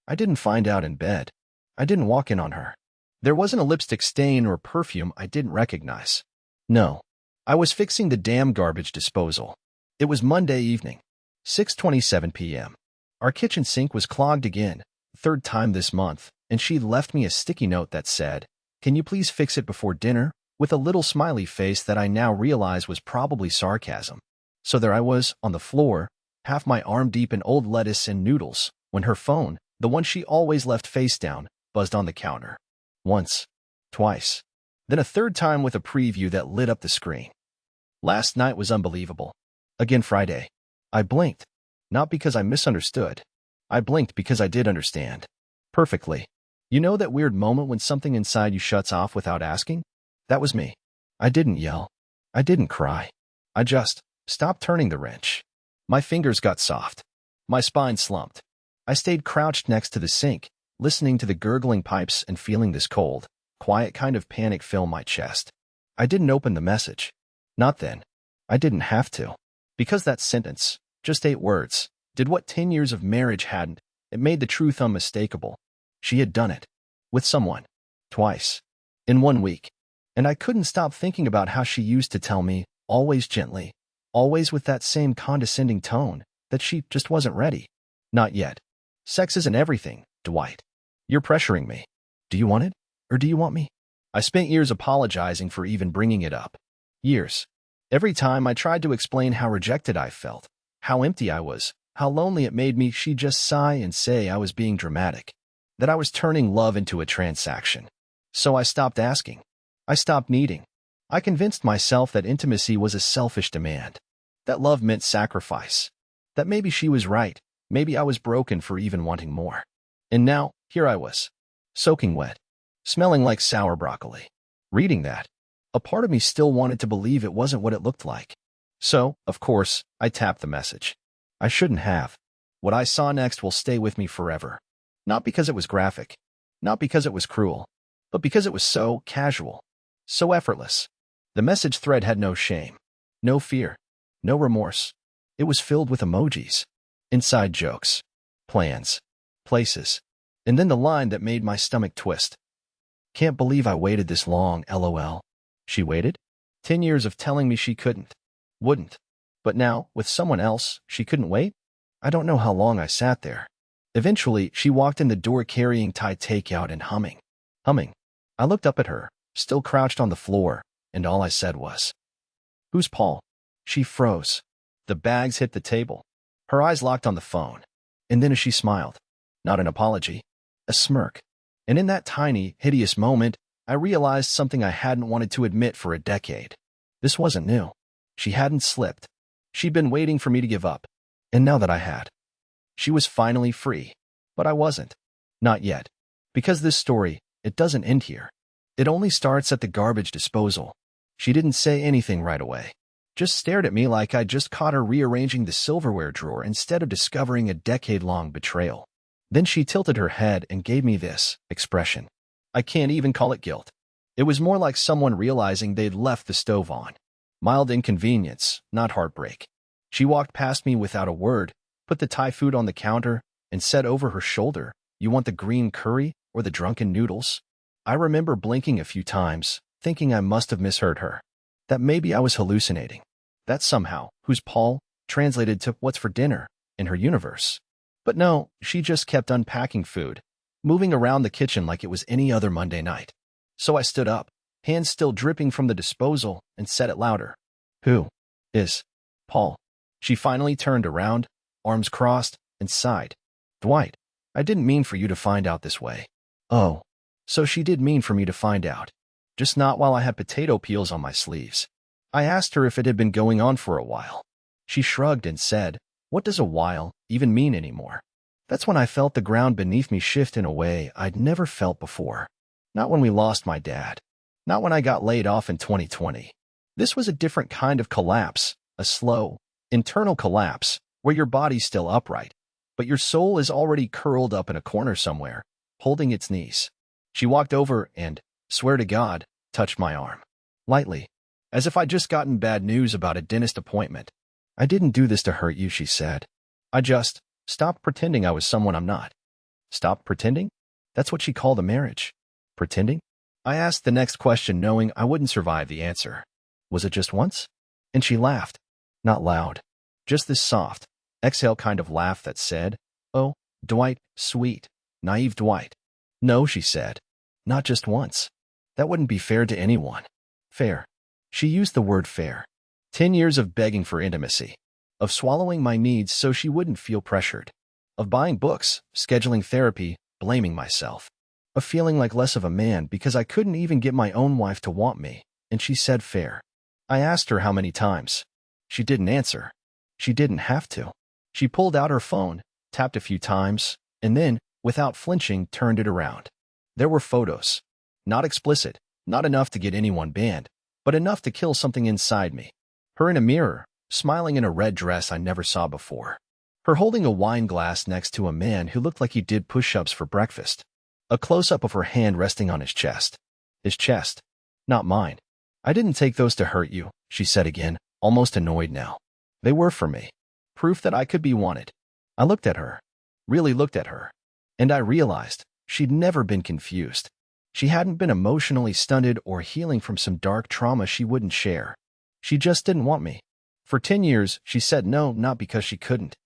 I didn't find out in bed. I didn't walk in on her. There wasn't a lipstick stain or perfume I didn't recognize. No. I was fixing the damn garbage disposal. It was Monday evening, 6:27 p.m. Our kitchen sink was clogged again, third time this month, and she left me a sticky note that said, "Can you please fix it before dinner?" with a little smiley face that I now realize was probably sarcasm. So there I was, on the floor, half my arm deep in old lettuce and noodles, when her phone, the one she always left face down, buzzed on the counter. Once. Twice. Then a third time with a preview that lit up the screen. Last night was unbelievable. Again Friday. I blinked. Not because I misunderstood. I blinked because I did understand. Perfectly. You know that weird moment when something inside you shuts off without asking? That was me. I didn't yell. I didn't cry. I just stopped turning the wrench. My fingers got soft. My spine slumped. I stayed crouched next to the sink, listening to the gurgling pipes and feeling this cold, quiet kind of panic fill my chest. I didn't open the message. Not then. I didn't have to. Because that sentence, just 8 words, did what 10 years of marriage hadn't. It made the truth unmistakable. She had done it. With someone. Twice. In 1 week. And I couldn't stop thinking about how she used to tell me, always gently, always with that same condescending tone, that she just wasn't ready. Not yet. Sex isn't everything, Dwight. You're pressuring me. Do you want it? Or do you want me? I spent years apologizing for even bringing it up. Years. Every time I tried to explain how rejected I felt, how empty I was, how lonely it made me, she'd just sigh and say I was being dramatic, that I was turning love into a transaction. So I stopped asking. I stopped needing. I convinced myself that intimacy was a selfish demand, that love meant sacrifice, that maybe she was right, maybe I was broken for even wanting more. And now, here I was, soaking wet, smelling like sour broccoli. Reading that, a part of me still wanted to believe it wasn't what it looked like. So, of course, I tapped the message. I shouldn't have. What I saw next will stay with me forever. Not because it was graphic, not because it was cruel, but because it was so casual, so effortless. The message thread had no shame, no fear, no remorse. It was filled with emojis, inside jokes, plans, places, and then the line that made my stomach twist. Can't believe I waited this long, LOL. She waited? 10 years of telling me she couldn't, wouldn't. But now, with someone else, she couldn't wait? I don't know how long I sat there. Eventually, she walked in the door carrying Thai takeout and humming. I looked up at her, still crouched on the floor, and all I said was, "Who's Paul?" She froze. The bags hit the table. Her eyes locked on the phone. And then as she smiled, not an apology, a smirk. And in that tiny, hideous moment, I realized something I hadn't wanted to admit for a decade. This wasn't new. She hadn't slipped. She'd been waiting for me to give up. And now that I had, she was finally free. But I wasn't. Not yet. Because this story, it doesn't end here. It only starts at the garbage disposal. She didn't say anything right away. Just stared at me like I'd just caught her rearranging the silverware drawer instead of discovering a decade-long betrayal. Then she tilted her head and gave me this expression. I can't even call it guilt. It was more like someone realizing they'd left the stove on. Mild inconvenience, not heartbreak. She walked past me without a word, put the Thai food on the counter, and said over her shoulder, "You want the green curry or the drunken noodles?" I remember blinking a few times, thinking I must have misheard her. That maybe I was hallucinating. That somehow, "Who's Paul?" translated to "What's for dinner?" in her universe. But no, she just kept unpacking food, moving around the kitchen like it was any other Monday night. So I stood up, hands still dripping from the disposal, and said it louder. "Who is Paul?" She finally turned around, arms crossed, and sighed. "Dwight, I didn't mean for you to find out this way." Oh, so she did mean for me to find out. Just not while I had potato peels on my sleeves. I asked her if it had been going on for a while. She shrugged and said, "What does a while even mean anymore?" That's when I felt the ground beneath me shift in a way I'd never felt before. Not when we lost my dad. Not when I got laid off in 2020. This was a different kind of collapse, a slow, internal collapse, where your body's still upright, but your soul is already curled up in a corner somewhere, holding its knees. She walked over and, swear to God, touched my arm. Lightly, as if I'd just gotten bad news about a dentist appointment. "I didn't do this to hurt you," she said. "I just stopped pretending I was someone I'm not." Stop pretending? That's what she called a marriage. Pretending? I asked the next question knowing I wouldn't survive the answer. Was it just once? And she laughed. Not loud. Just this soft, exhale kind of laugh that said, "Oh, Dwight, sweet, naive Dwight." "No," she said. "Not just once. That wouldn't be fair to anyone." Fair. She used the word fair. 10 years of begging for intimacy. Of swallowing my needs so she wouldn't feel pressured. Of buying books, scheduling therapy, blaming myself. Of feeling like less of a man because I couldn't even get my own wife to want me, and she said fair. I asked her how many times. She didn't answer. She didn't have to. She pulled out her phone, tapped a few times, and then, without flinching, turned it around. There were photos. Not explicit, not enough to get anyone banned, but enough to kill something inside me. Her in a mirror, smiling in a red dress I never saw before. Her holding a wine glass next to a man who looked like he did push-ups for breakfast. A close-up of her hand resting on his chest. His chest. Not mine. "I didn't take those to hurt you," she said again, almost annoyed now. "They were for me. Proof that I could be wanted." I looked at her. Really looked at her. And I realized she'd never been confused. She hadn't been emotionally stunted or healing from some dark trauma she wouldn't share. She just didn't want me. For 10 years, she said no, not because she couldn't,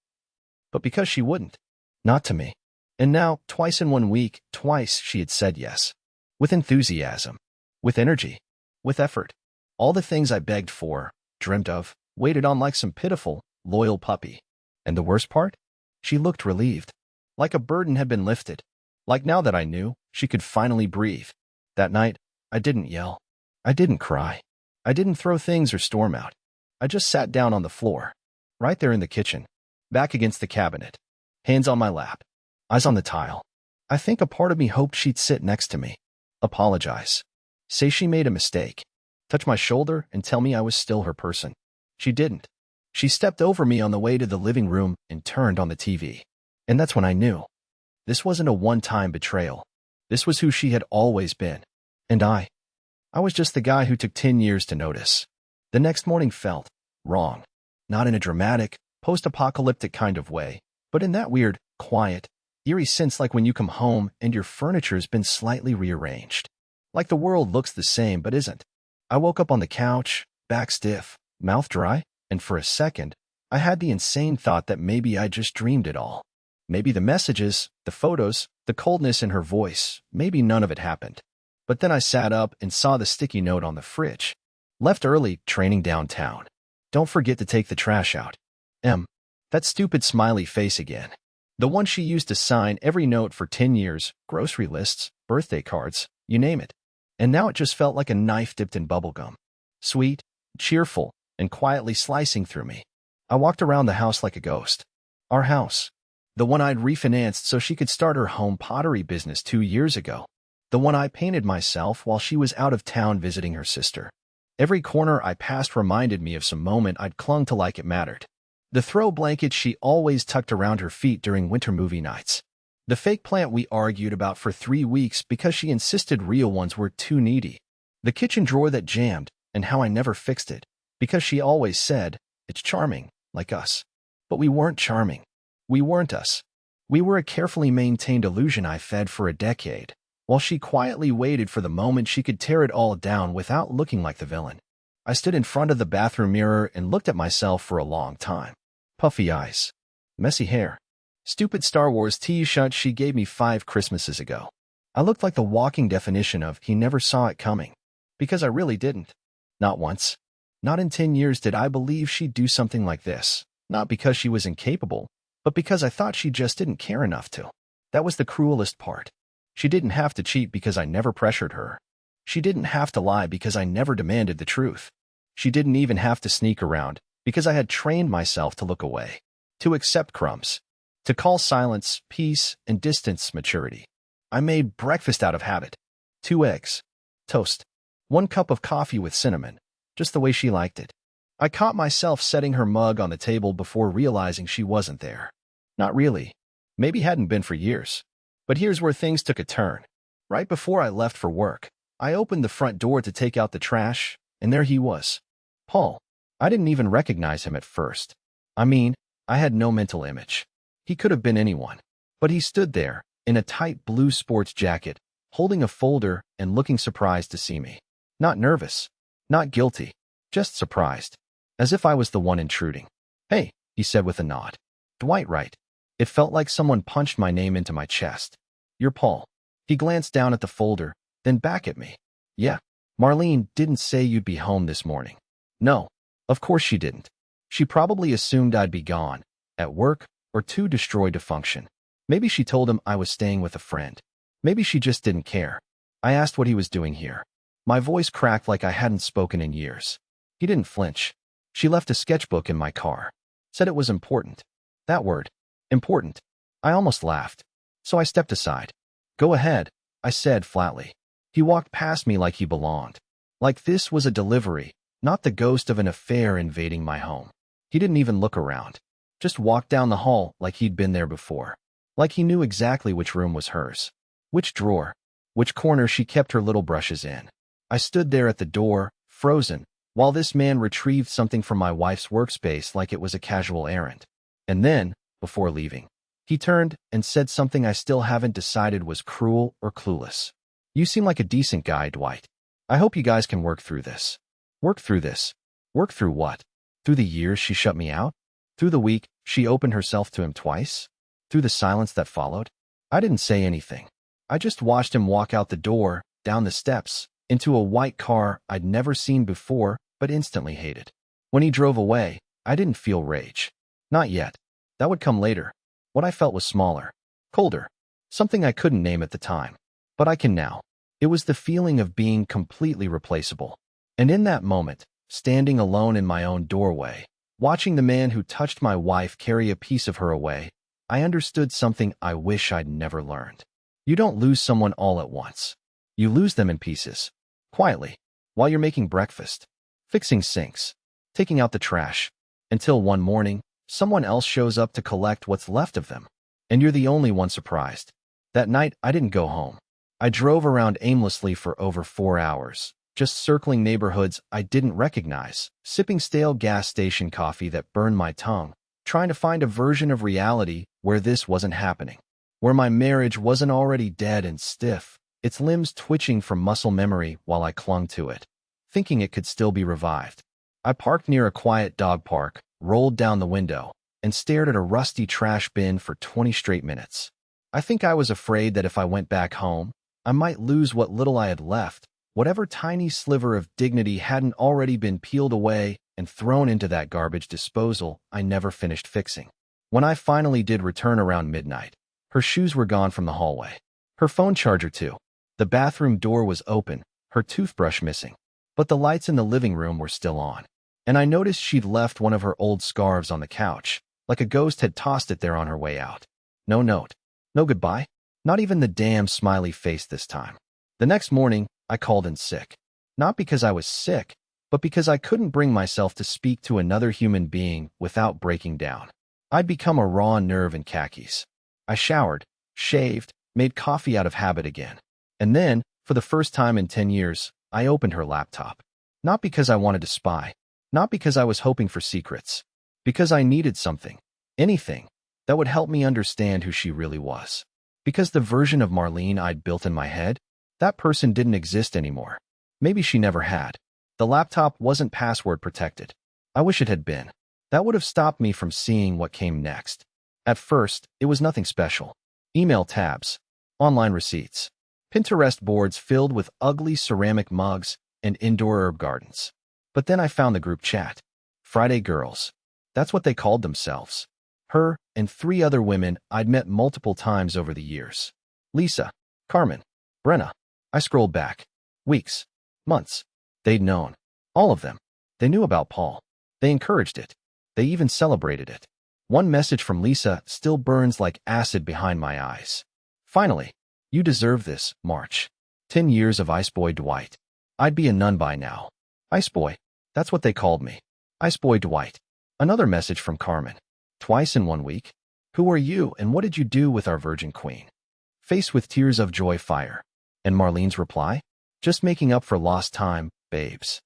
but because she wouldn't. Not to me. And now, twice in 1 week, twice she had said yes. With enthusiasm. With energy. With effort. All the things I begged for, dreamt of, waited on like some pitiful, loyal puppy. And the worst part? She looked relieved. Like a burden had been lifted. Like now that I knew, she could finally breathe. That night, I didn't yell. I didn't cry. I didn't throw things or storm out. I just sat down on the floor. Right there in the kitchen. Back against the cabinet. Hands on my lap. Eyes on the tile. I think a part of me hoped she'd sit next to me. Apologize. Say she made a mistake. Touch my shoulder and tell me I was still her person. She didn't. She stepped over me on the way to the living room and turned on the TV. And that's when I knew. This wasn't a one-time betrayal. This was who she had always been. And I was just the guy who took 10 years to notice. The next morning felt wrong. Not in a dramatic, post-apocalyptic kind of way, but in that weird, quiet, eerie sense like when you come home and your furniture's been slightly rearranged. Like the world looks the same but isn't. I woke up on the couch, back stiff, mouth dry, and for a second, I had the insane thought that maybe I just dreamed it all. Maybe the messages, the photos, the coldness in her voice, maybe none of it happened. But then I sat up and saw the sticky note on the fridge. Left early, training downtown. Don't forget to take the trash out. That stupid smiley face again. The one she used to sign every note for 10 years, grocery lists, birthday cards, you name it. And now it just felt like a knife dipped in bubblegum. Sweet, cheerful, and quietly slicing through me. I walked around the house like a ghost. Our house. The one I'd refinanced so she could start her home pottery business 2 years ago. The one I painted myself while she was out of town visiting her sister. Every corner I passed reminded me of some moment I'd clung to like it mattered. The throw blanket she always tucked around her feet during winter movie nights. The fake plant we argued about for 3 weeks because she insisted real ones were too needy. The kitchen drawer that jammed, and how I never fixed it, because she always said, "It's charming, like us." But we weren't charming. We weren't us. We were a carefully maintained illusion I fed for a decade, while she quietly waited for the moment she could tear it all down without looking like the villain. I stood in front of the bathroom mirror and looked at myself for a long time. Puffy eyes. Messy hair. Stupid Star Wars t-shirt she gave me 5 Christmases ago. I looked like the walking definition of he never saw it coming. Because I really didn't. Not once. Not in 10 years did I believe she'd do something like this. Not because she was incapable, but because I thought she just didn't care enough to. That was the cruelest part. She didn't have to cheat because I never pressured her. She didn't have to lie because I never demanded the truth. She didn't even have to sneak around because I had trained myself to look away, to accept crumbs, to call silence, peace, and distance maturity. I made breakfast out of habit. 2 eggs, toast, 1 cup of coffee with cinnamon, just the way she liked it. I caught myself setting her mug on the table before realizing she wasn't there. Not really. Maybe hadn't been for years. But here's where things took a turn. Right before I left for work, I opened the front door to take out the trash, and there he was. Paul. I didn't even recognize him at first. I mean, I had no mental image. He could have been anyone. But he stood there, in a tight blue sports jacket, holding a folder and looking surprised to see me. Not nervous, not guilty, just surprised, as if I was the one intruding. "Hey," he said with a nod. "Dwight, right?" It felt like someone punched my name into my chest. "You're Paul." He glanced down at the folder, then back at me. "Yeah, Marlene didn't say you'd be home this morning." No, of course she didn't. She probably assumed I'd be gone, at work, or too destroyed to function. Maybe she told him I was staying with a friend. Maybe she just didn't care. I asked what he was doing here. My voice cracked like I hadn't spoken in years. He didn't flinch. "She left a sketchbook in my car. Said it was important." That word. Important. I almost laughed. So I stepped aside. "Go ahead," I said flatly. He walked past me like he belonged. Like this was a delivery, not the ghost of an affair invading my home. He didn't even look around. Just walked down the hall like he'd been there before. Like he knew exactly which room was hers. Which drawer. Which corner she kept her little brushes in. I stood there at the door, frozen, while this man retrieved something from my wife's workspace like it was a casual errand. And then, before leaving, he turned and said something I still haven't decided was cruel or clueless. "You seem like a decent guy, Dwight. I hope you guys can work through this." Work through this? Work through what? Through the years she shut me out? Through the week she opened herself to him twice? Through the silence that followed? I didn't say anything. I just watched him walk out the door, down the steps, into a white car I'd never seen before but instantly hated. When he drove away, I didn't feel rage. Not yet. That would come later. What I felt was smaller, colder, something I couldn't name at the time. But I can now. It was the feeling of being completely replaceable. And in that moment, standing alone in my own doorway, watching the man who touched my wife carry a piece of her away, I understood something I wish I'd never learned. You don't lose someone all at once. You lose them in pieces, quietly, while you're making breakfast, fixing sinks, taking out the trash, until one morning, someone else shows up to collect what's left of them. And you're the only one surprised. That night, I didn't go home. I drove around aimlessly for over 4 hours, just circling neighborhoods I didn't recognize, sipping stale gas station coffee that burned my tongue, trying to find a version of reality where this wasn't happening, where my marriage wasn't already dead and stiff, its limbs twitching from muscle memory while I clung to it, thinking it could still be revived. I parked near a quiet dog park, rolled down the window, and stared at a rusty trash bin for 20 straight minutes. I think I was afraid that if I went back home, I might lose what little I had left, whatever tiny sliver of dignity hadn't already been peeled away and thrown into that garbage disposal I never finished fixing. When I finally did return around midnight, her shoes were gone from the hallway. Her phone charger too. The bathroom door was open, her toothbrush missing. But the lights in the living room were still on. And I noticed she'd left one of her old scarves on the couch, like a ghost had tossed it there on her way out. No note. No goodbye. Not even the damn smiley face this time. The next morning, I called in sick. Not because I was sick, but because I couldn't bring myself to speak to another human being without breaking down. I'd become a raw nerve in khakis. I showered, shaved, made coffee out of habit again. And then, for the first time in 10 years, I opened her laptop. Not because I wanted to spy. Not because I was hoping for secrets. Because I needed something, anything, that would help me understand who she really was. Because the version of Marlene I'd built in my head, that person didn't exist anymore. Maybe she never had. The laptop wasn't password protected. I wish it had been. That would have stopped me from seeing what came next. At first, it was nothing special. Email tabs, online receipts, Pinterest boards filled with ugly ceramic mugs and indoor herb gardens. But then I found the group chat. Friday Girls. That's what they called themselves. Her and 3 other women I'd met multiple times over the years. Lisa, Carmen, Brenna. I scrolled back. Weeks. Months. They'd known. All of them. They knew about Paul. They encouraged it. They even celebrated it. One message from Lisa still burns like acid behind my eyes. Finally. You deserve this, March. 10 years of Iceboy Dwight. I'd be a nun by now. Iceboy. That's what they called me. Iceboy Dwight. Another message from Carmen. Twice in 1 week. Who are you and what did you do with our Virgin Queen? Face with tears of joy fire. And Marlene's reply? Just making up for lost time, babes.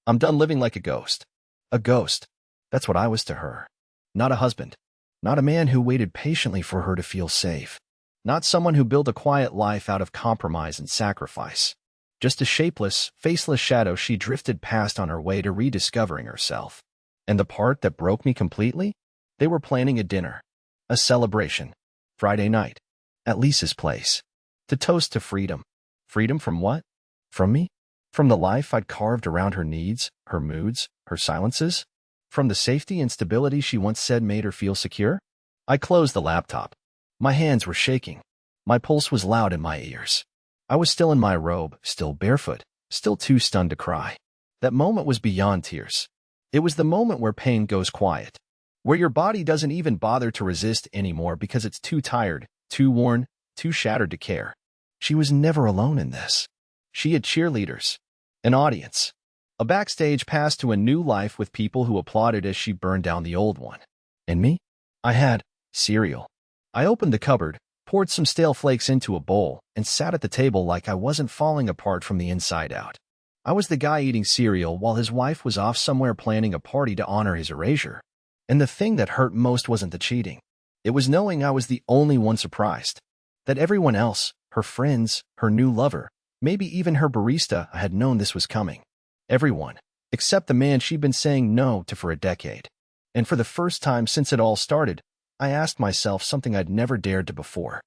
I'm done living like a ghost. A ghost. That's what I was to her. Not a husband. Not a man who waited patiently for her to feel safe. Not someone who built a quiet life out of compromise and sacrifice. Just a shapeless, faceless shadow she drifted past on her way to rediscovering herself. And the part that broke me completely? They were planning a dinner. A celebration. Friday night. At Lisa's place. To toast to freedom. Freedom from what? From me? From the life I'd carved around her needs, her moods, her silences? From the safety and stability she once said made her feel secure? I closed the laptop. My hands were shaking. My pulse was loud in my ears. I was still in my robe, still barefoot, still too stunned to cry. That moment was beyond tears. It was the moment where pain goes quiet. Where your body doesn't even bother to resist anymore because it's too tired, too worn, too shattered to care. She was never alone in this. She had cheerleaders, an audience, a backstage pass to a new life with people who applauded as she burned down the old one. And me? I had cereal. I opened the cupboard, poured some stale flakes into a bowl, and sat at the table like I wasn't falling apart from the inside out. I was the guy eating cereal while his wife was off somewhere planning a party to honor his erasure. And the thing that hurt most wasn't the cheating. It was knowing I was the only one surprised. That everyone else, her friends, her new lover, maybe even her barista, had known this was coming. Everyone, except the man she'd been saying no to for a decade. And for the first time since it all started, I asked myself something I'd never dared to before.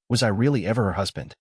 Was I really ever her husband?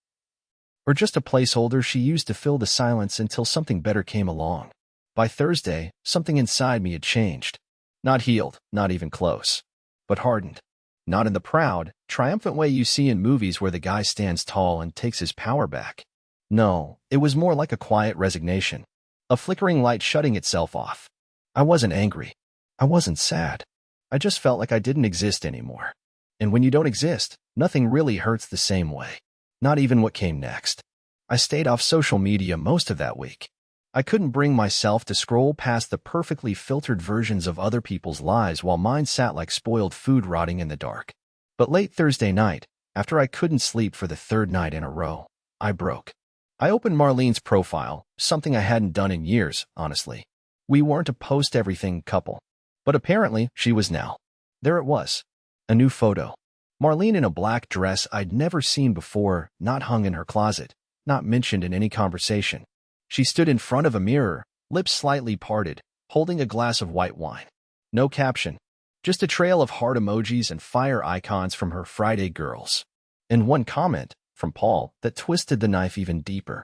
Or just a placeholder she used to fill the silence until something better came along? By Thursday, something inside me had changed. Not healed, not even close. But hardened. Not in the proud, triumphant way you see in movies where the guy stands tall and takes his power back. No, it was more like a quiet resignation. A flickering light shutting itself off. I wasn't angry. I wasn't sad. I just felt like I didn't exist anymore. And when you don't exist, nothing really hurts the same way. Not even what came next. I stayed off social media most of that week. I couldn't bring myself to scroll past the perfectly filtered versions of other people's lives while mine sat like spoiled food rotting in the dark. But late Thursday night, after I couldn't sleep for the third night in a row, I broke. I opened Marlene's profile, something I hadn't done in years, honestly. We weren't a post-everything couple. But apparently, she was now. There it was. A new photo. Marlene in a black dress I'd never seen before, not hung in her closet, not mentioned in any conversation. She stood in front of a mirror, lips slightly parted, holding a glass of white wine. No caption. Just a trail of heart emojis and fire icons from her Friday girls. And one comment, from Paul, that twisted the knife even deeper.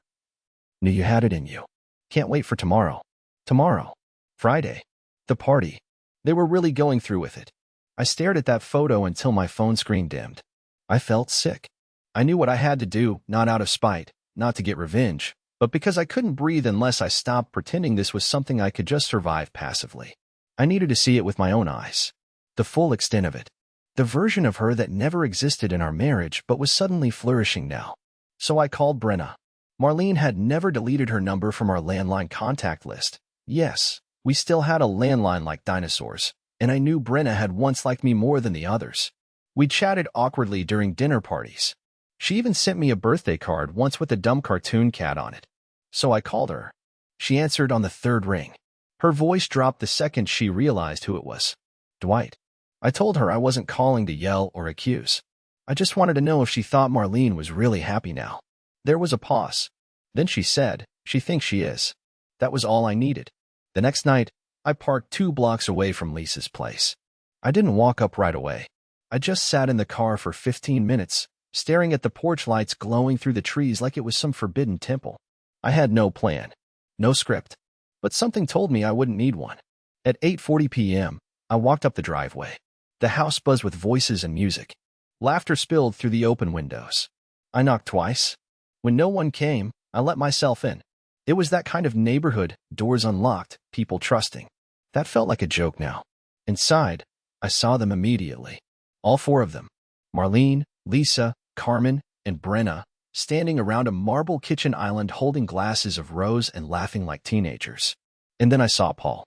Knew you had it in you. Can't wait for tomorrow. Tomorrow. Friday. The party. They were really going through with it. I stared at that photo until my phone screen dimmed. I felt sick. I knew what I had to do, not out of spite, not to get revenge, but because I couldn't breathe unless I stopped pretending this was something I could just survive passively. I needed to see it with my own eyes. The full extent of it. The version of her that never existed in our marriage but was suddenly flourishing now. So I called Brenna. Marlene had never deleted her number from our landline contact list. Yes, we still had a landline like dinosaurs, and I knew Brenna had once liked me more than the others. We chatted awkwardly during dinner parties. She even sent me a birthday card once with a dumb cartoon cat on it. So I called her. She answered on the third ring. Her voice dropped the second she realized who it was. Dwight. I told her I wasn't calling to yell or accuse. I just wanted to know if she thought Marlene was really happy now. There was a pause. Then she said, she thinks she is. That was all I needed. The next night, I parked 2 blocks away from Lisa's place. I didn't walk up right away. I just sat in the car for 15 minutes, staring at the porch lights glowing through the trees like it was some forbidden temple. I had no plan, no script, but something told me I wouldn't need one. At 8:40 p.m., I walked up the driveway. The house buzzed with voices and music. Laughter spilled through the open windows. I knocked twice. When no one came, I let myself in. It was that kind of neighborhood, doors unlocked, people trusting. That felt like a joke now. Inside, I saw them immediately. All 4 of them. Marlene, Lisa, Carmen, and Brenna, standing around a marble kitchen island holding glasses of rose and laughing like teenagers. And then I saw Paul.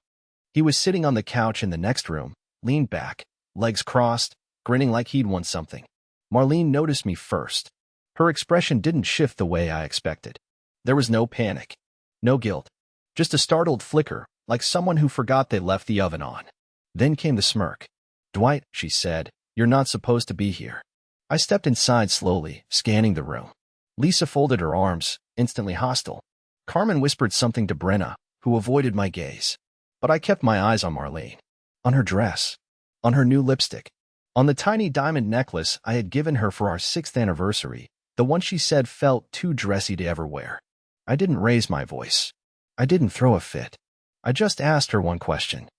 He was sitting on the couch in the next room, leaned back, legs crossed, grinning like he'd won something. Marlene noticed me first. Her expression didn't shift the way I expected. There was no panic. No guilt. Just a startled flicker, like someone who forgot they left the oven on. Then came the smirk. Dwight, she said, you're not supposed to be here. I stepped inside slowly, scanning the room. Lisa folded her arms, instantly hostile. Carmen whispered something to Brenna, who avoided my gaze. But I kept my eyes on Marlene. On her dress. On her new lipstick. On the tiny diamond necklace I had given her for our 6th anniversary, the one she said felt too dressy to ever wear. I didn't raise my voice. I didn't throw a fit. I just asked her one question.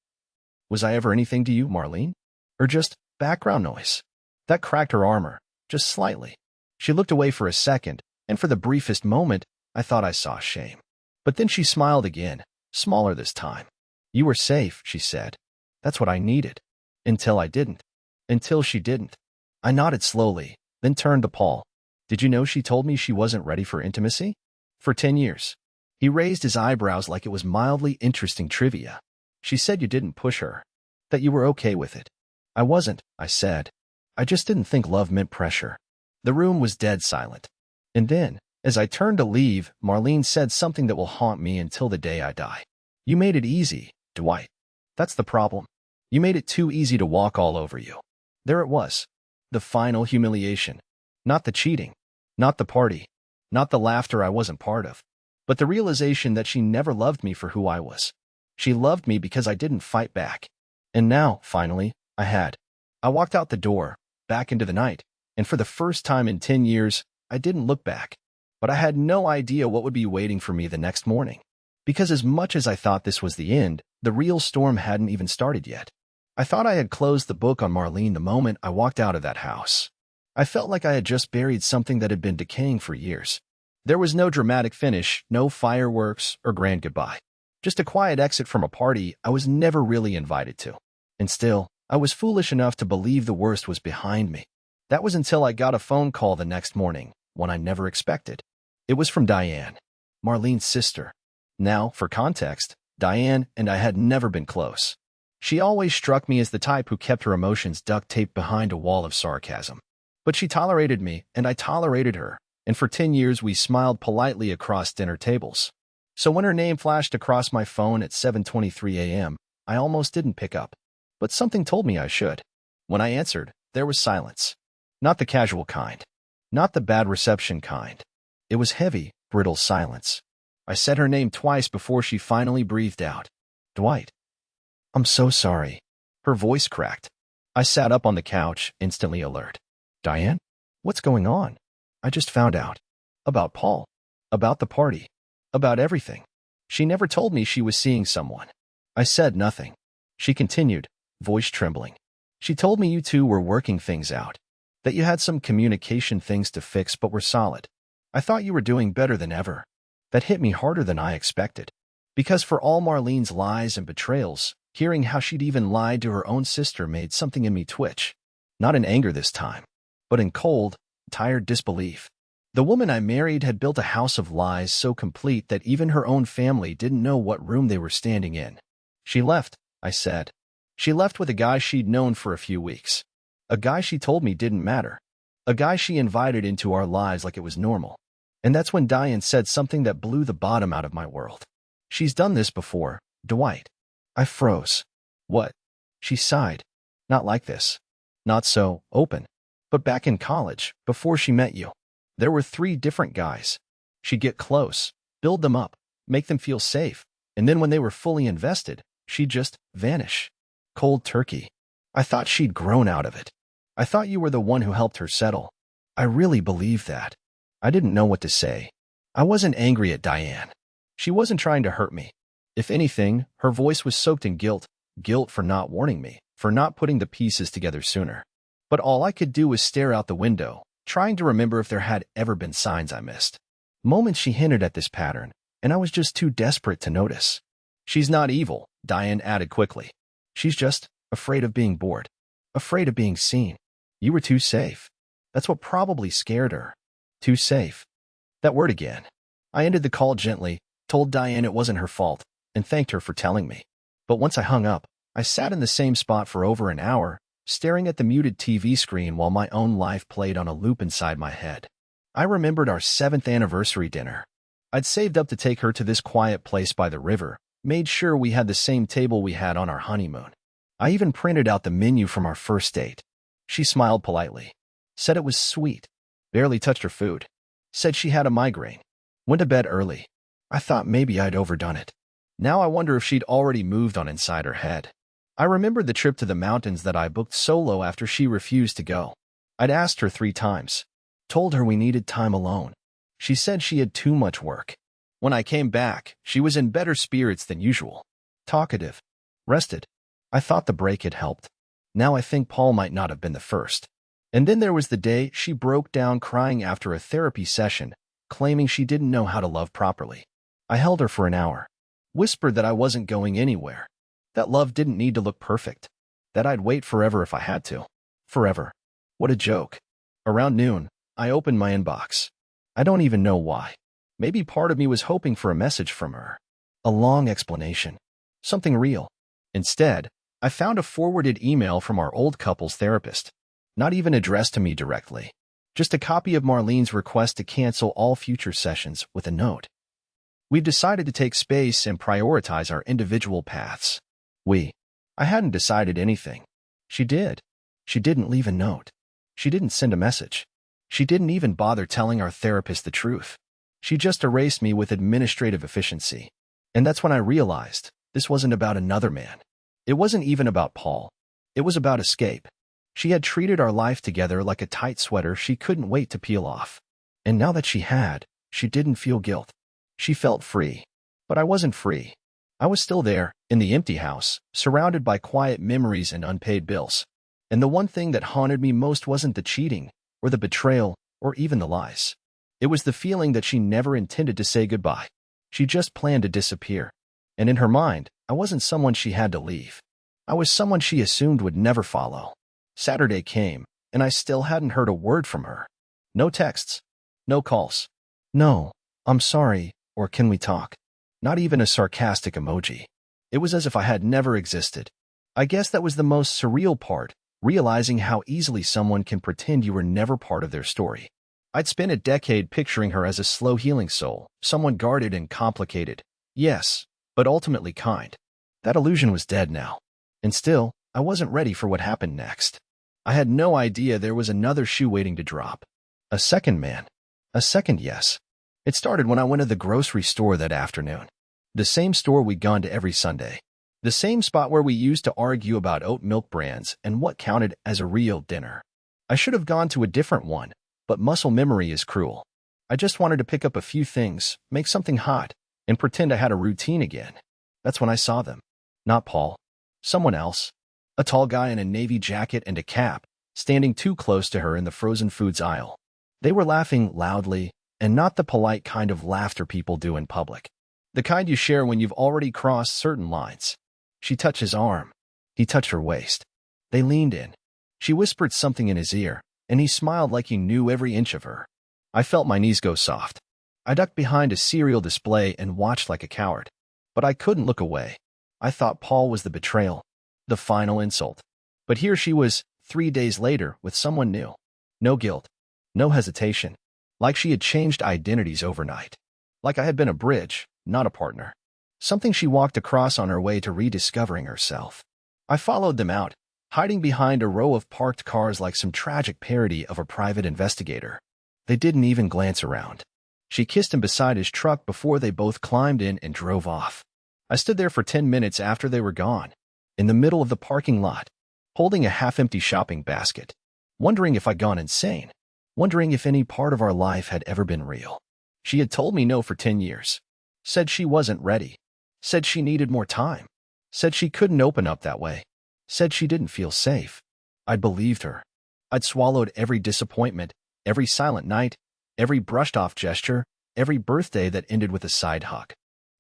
Was I ever anything to you, Marlene? Or just background noise? That cracked her armor, just slightly. She looked away for a second, and for the briefest moment, I thought I saw shame. But then she smiled again, smaller this time. You were safe, she said. That's what I needed. Until I didn't. Until she didn't. I nodded slowly, then turned to Paul. Did you know she told me she wasn't ready for intimacy? For 10 years. He raised his eyebrows like it was mildly interesting trivia. She said you didn't push her. That you were okay with it. I wasn't, I said. I just didn't think love meant pressure. The room was dead silent. And then, as I turned to leave, Marlene said something that will haunt me until the day I die. You made it easy, Dwight. That's the problem. You made it too easy to walk all over you. There it was. The final humiliation. Not the cheating. Not the party. Not the laughter I wasn't part of. But the realization that she never loved me for who I was. She loved me because I didn't fight back. And now, finally, I had. I walked out the door, back into the night, and for the first time in 10 years, I didn't look back. But I had no idea what would be waiting for me the next morning. Because as much as I thought this was the end, the real storm hadn't even started yet. I thought I had closed the book on Marlene the moment I walked out of that house. I felt like I had just buried something that had been decaying for years. There was no dramatic finish, no fireworks or grand goodbye. Just a quiet exit from a party I was never really invited to. And still, I was foolish enough to believe the worst was behind me. That was until I got a phone call the next morning, one I never expected. It was from Diane, Marlene's sister. Now, for context, Diane and I had never been close. She always struck me as the type who kept her emotions duct-taped behind a wall of sarcasm. But she tolerated me, and I tolerated her, and for 10 years we smiled politely across dinner tables. So when her name flashed across my phone at 7:23 a.m., I almost didn't pick up. But something told me I should. When I answered, there was silence. Not the casual kind. Not the bad reception kind. It was heavy, brittle silence. I said her name twice before she finally breathed out. Dwight. I'm so sorry. Her voice cracked. I sat up on the couch, instantly alert. Diane? What's going on? I just found out. About Paul. About the party. About everything. She never told me she was seeing someone. I said nothing. She continued, voice trembling. She told me you two were working things out. That you had some communication things to fix but were solid. I thought you were doing better than ever. That hit me harder than I expected. Because for all Marlene's lies and betrayals, hearing how she'd even lied to her own sister made something in me twitch. Not in anger this time, but in cold, tired disbelief. The woman I married had built a house of lies so complete that even her own family didn't know what room they were standing in. She left, I said. She left with a guy she'd known for a few weeks. A guy she told me didn't matter. A guy she invited into our lives like it was normal. And that's when Diane said something that blew the bottom out of my world. She's done this before, Dwight. I froze. What? She sighed. Not like this. Not so open. But back in college, before she met you, there were 3 different guys. She'd get close, build them up, make them feel safe, and then when they were fully invested, she'd just vanish. Cold turkey. I thought she'd grown out of it. I thought you were the one who helped her settle. I really believed that. I didn't know what to say. I wasn't angry at Diane. She wasn't trying to hurt me. If anything, her voice was soaked in guilt. Guilt for not warning me, for not putting the pieces together sooner. But all I could do was stare out the window, trying to remember if there had ever been signs I missed. Moments she hinted at this pattern, and I was just too desperate to notice. She's not evil, Diane added quickly. She's just afraid of being bored. Afraid of being seen. You were too safe. That's what probably scared her. Too safe. That word again. I ended the call gently, told Diane it wasn't her fault, and thanked her for telling me. But once I hung up, I sat in the same spot for over an hour, staring at the muted TV screen while my own life played on a loop inside my head. I remembered our 7th anniversary dinner. I'd saved up to take her to this quiet place by the river, made sure we had the same table we had on our honeymoon. I even printed out the menu from our first date. She smiled politely. Said it was sweet. Barely touched her food. Said she had a migraine. Went to bed early. I thought maybe I'd overdone it. Now I wonder if she'd already moved on inside her head. I remembered the trip to the mountains that I booked solo after she refused to go. I'd asked her 3 times. Told her we needed time alone. She said she had too much work. When I came back, she was in better spirits than usual. Talkative. Rested. I thought the break had helped. Now I think Paul might not have been the first. And then there was the day she broke down crying after a therapy session, claiming she didn't know how to love properly. I held her for an hour. Whispered that I wasn't going anywhere. That love didn't need to look perfect. That I'd wait forever if I had to. Forever. What a joke. Around noon, I opened my inbox. I don't even know why. Maybe part of me was hoping for a message from her. A long explanation. Something real. Instead, I found a forwarded email from our old couple's therapist. Not even addressed to me directly. Just a copy of Marlene's request to cancel all future sessions with a note. We've decided to take space and prioritize our individual paths. I hadn't decided anything. She did. She didn't leave a note. She didn't send a message. She didn't even bother telling our therapist the truth. She just erased me with administrative efficiency. And that's when I realized this wasn't about another man. It wasn't even about Paul. It was about escape. She had treated our life together like a tight sweater she couldn't wait to peel off. And now that she had, she didn't feel guilt. She felt free. But I wasn't free. I was still there, in the empty house, surrounded by quiet memories and unpaid bills. And the one thing that haunted me most wasn't the cheating, or the betrayal, or even the lies. It was the feeling that she never intended to say goodbye. She just planned to disappear. And in her mind, I wasn't someone she had to leave. I was someone she assumed would never follow. Saturday came, and I still hadn't heard a word from her. No texts. No calls. No, I'm sorry, or can we talk? Not even a sarcastic emoji. It was as if I had never existed. I guess that was the most surreal part, realizing how easily someone can pretend you were never part of their story. I'd spent a decade picturing her as a slow-healing soul, someone guarded and complicated. Yes, but ultimately kind. That illusion was dead now. And still, I wasn't ready for what happened next. I had no idea there was another shoe waiting to drop. A second man. A second yes. It started when I went to the grocery store that afternoon. The same store we'd gone to every Sunday. The same spot where we used to argue about oat milk brands and what counted as a real dinner. I should have gone to a different one, but muscle memory is cruel. I just wanted to pick up a few things, make something hot, and pretend I had a routine again. That's when I saw them. Not Paul. Someone else. A tall guy in a navy jacket and a cap, standing too close to her in the frozen foods aisle. They were laughing loudly, and not the polite kind of laughter people do in public. The kind you share when you've already crossed certain lines. She touched his arm. He touched her waist. They leaned in. She whispered something in his ear, and he smiled like he knew every inch of her. I felt my knees go soft. I ducked behind a cereal display and watched like a coward. But I couldn't look away. I thought Paul was the betrayal, the final insult. But here she was, 3 days later, with someone new. No guilt. No hesitation. Like she had changed identities overnight. Like I had been a bridge, not a partner. Something she walked across on her way to rediscovering herself. I followed them out, hiding behind a row of parked cars like some tragic parody of a private investigator. They didn't even glance around. She kissed him beside his truck before they both climbed in and drove off. I stood there for 10 minutes after they were gone, in the middle of the parking lot, holding a half-empty shopping basket, wondering if I'd gone insane, wondering if any part of our life had ever been real. She had told me no for 10 years, said she wasn't ready, said she needed more time, said she couldn't open up that way, said she didn't feel safe. I'd believed her. I'd swallowed every disappointment, every silent night, every brushed-off gesture, every birthday that ended with a side hug.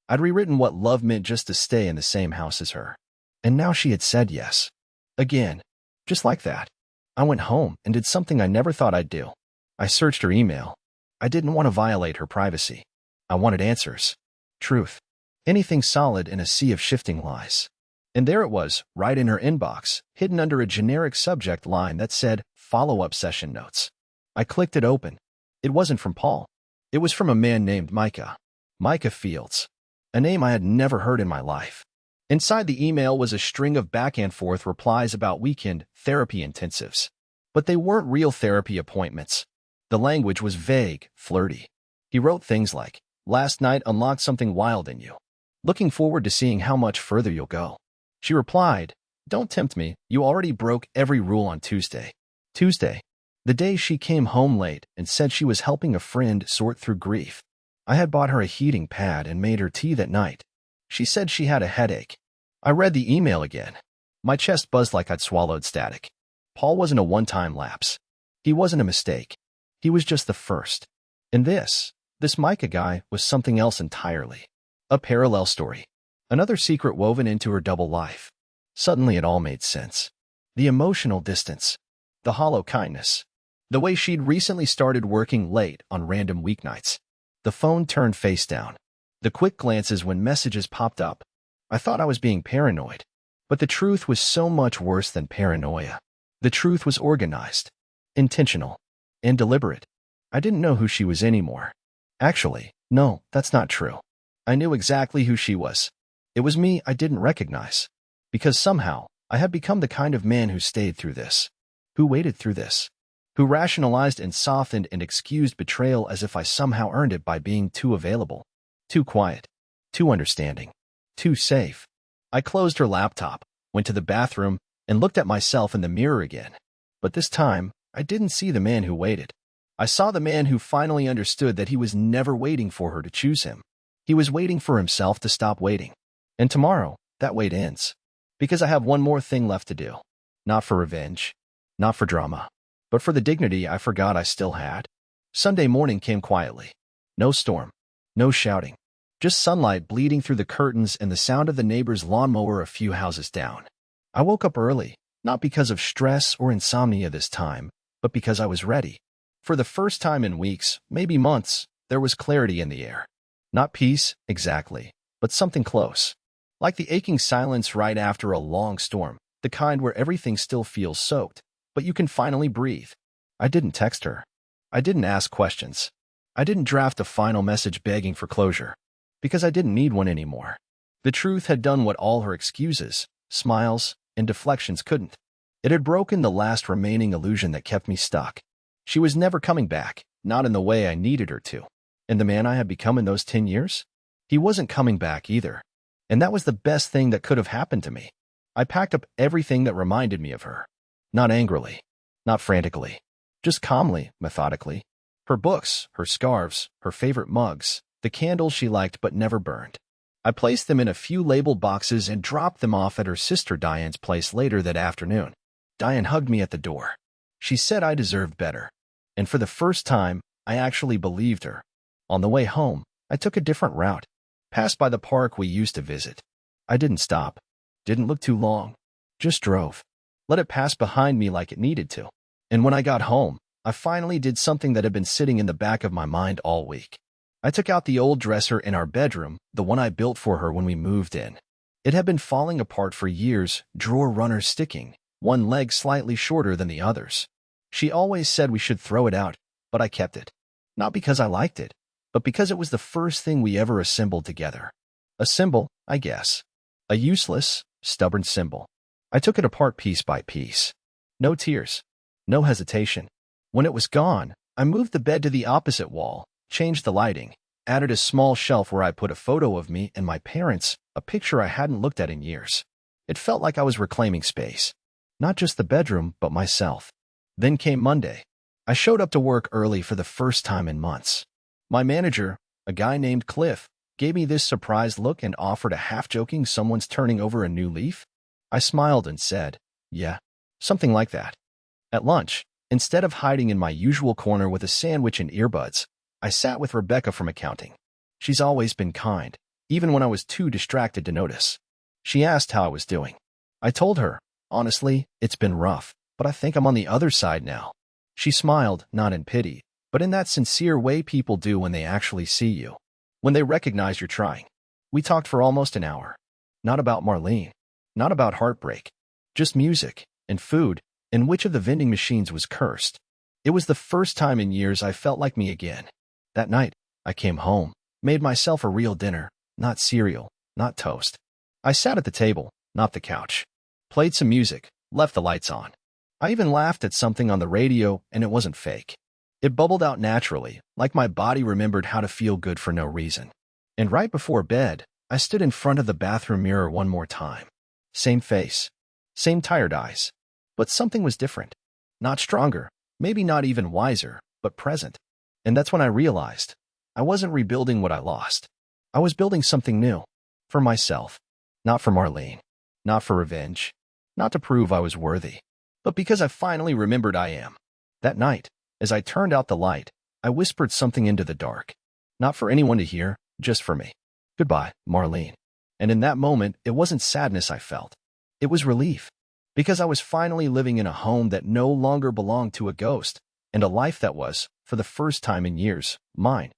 I'd rewritten what love meant just to stay in the same house as her. And now she had said yes. Again. Just like that. I went home and did something I never thought I'd do. I searched her email. I didn't want to violate her privacy. I wanted answers. Truth. Anything solid in a sea of shifting lies. And there it was, right in her inbox, hidden under a generic subject line that said, follow-up session notes. I clicked it open. It wasn't from Paul. It was from a man named Micah. Micah Fields. A name I had never heard in my life. Inside the email was a string of back-and-forth replies about weekend therapy intensives. But they weren't real therapy appointments. The language was vague, flirty. He wrote things like, "Last night unlocked something wild in you. Looking forward to seeing how much further you'll go." She replied, "Don't tempt me, you already broke every rule on Tuesday." Tuesday, the day she came home late and said she was helping a friend sort through grief. I had bought her a heating pad and made her tea that night. She said she had a headache. I read the email again. My chest buzzed like I'd swallowed static. Paul wasn't a one-time lapse. He wasn't a mistake. He was just the first. And this Micah guy was something else entirely. A parallel story. Another secret woven into her double life. Suddenly it all made sense. The emotional distance. The hollow kindness. The way she'd recently started working late on random weeknights. The phone turned face down. The quick glances when messages popped up. I thought I was being paranoid. But the truth was so much worse than paranoia. The truth was organized, intentional, and deliberate. I didn't know who she was anymore. Actually, no, that's not true. I knew exactly who she was. It was me I didn't recognize. Because somehow, I had become the kind of man who stayed through this. Who waited through this. Who rationalized and softened and excused betrayal as if I somehow earned it by being too available. Too quiet. Too understanding. Too safe. I closed her laptop, went to the bathroom, and looked at myself in the mirror again. But this time, I didn't see the man who waited. I saw the man who finally understood that he was never waiting for her to choose him. He was waiting for himself to stop waiting. And tomorrow, that wait ends. Because I have one more thing left to do. Not for revenge. Not for drama. But for the dignity I forgot I still had. Sunday morning came quietly. No storm. No shouting. Just sunlight bleeding through the curtains and the sound of the neighbor's lawnmower a few houses down. I woke up early, not because of stress or insomnia this time, but because I was ready. For the first time in weeks, maybe months, there was clarity in the air. Not peace, exactly, but something close. Like the aching silence right after a long storm, the kind where everything still feels soaked, but you can finally breathe. I didn't text her. I didn't ask questions. I didn't draft a final message begging for closure. Because I didn't need one anymore. The truth had done what all her excuses, smiles, and deflections couldn't. It had broken the last remaining illusion that kept me stuck. She was never coming back, not in the way I needed her to. And the man I had become in those 10 years? He wasn't coming back either. And that was the best thing that could have happened to me. I packed up everything that reminded me of her. Not angrily. Not frantically. Just calmly, methodically. Her books, her scarves, her favorite mugs, the candles she liked but never burned. I placed them in a few labeled boxes and dropped them off at her sister Diane's place later that afternoon. Diane hugged me at the door. She said I deserved better. And for the first time, I actually believed her. On the way home, I took a different route. Passed by the park we used to visit. I didn't stop. Didn't look too long. Just drove. Let it pass behind me like it needed to. And when I got home, I finally did something that had been sitting in the back of my mind all week. I took out the old dresser in our bedroom, the one I built for her when we moved in. It had been falling apart for years, drawer runners sticking, one leg slightly shorter than the others. She always said we should throw it out, but I kept it. Not because I liked it, but because it was the first thing we ever assembled together. A symbol, I guess. A useless, stubborn symbol. I took it apart piece by piece. No tears. No hesitation. When it was gone, I moved the bed to the opposite wall, changed the lighting, added a small shelf where I put a photo of me and my parents, a picture I hadn't looked at in years. It felt like I was reclaiming space. Not just the bedroom, but myself. Then came Monday. I showed up to work early for the first time in months. My manager, a guy named Cliff, gave me this surprised look and offered a half-joking someone's turning over a new leaf. I smiled and said, yeah, something like that. At lunch, instead of hiding in my usual corner with a sandwich and earbuds, I sat with Rebecca from accounting. She's always been kind, even when I was too distracted to notice. She asked how I was doing. I told her, honestly, it's been rough, but I think I'm on the other side now. She smiled, not in pity, but in that sincere way people do when they actually see you. When they recognize you're trying. We talked for almost an hour. Not about Marlene. Not about heartbreak. Just music, and food, and which of the vending machines was cursed. It was the first time in years I felt like me again. That night, I came home, made myself a real dinner, not cereal, not toast. I sat at the table, not the couch. Played some music, left the lights on. I even laughed at something on the radio, and it wasn't fake. It bubbled out naturally, like my body remembered how to feel good for no reason. And right before bed, I stood in front of the bathroom mirror one more time. Same face, same tired eyes. But something was different. Not stronger, maybe not even wiser, but present. And that's when I realized I wasn't rebuilding what I lost. I was building something new. For myself. Not for Marlene. Not for revenge. Not to prove I was worthy. But because I finally remembered I am. That night, as I turned out the light, I whispered something into the dark. Not for anyone to hear, just for me. Goodbye, Marlene. And in that moment, it wasn't sadness I felt. It was relief. Because I was finally living in a home that no longer belonged to a ghost, and a life that was, for the first time in years, mine.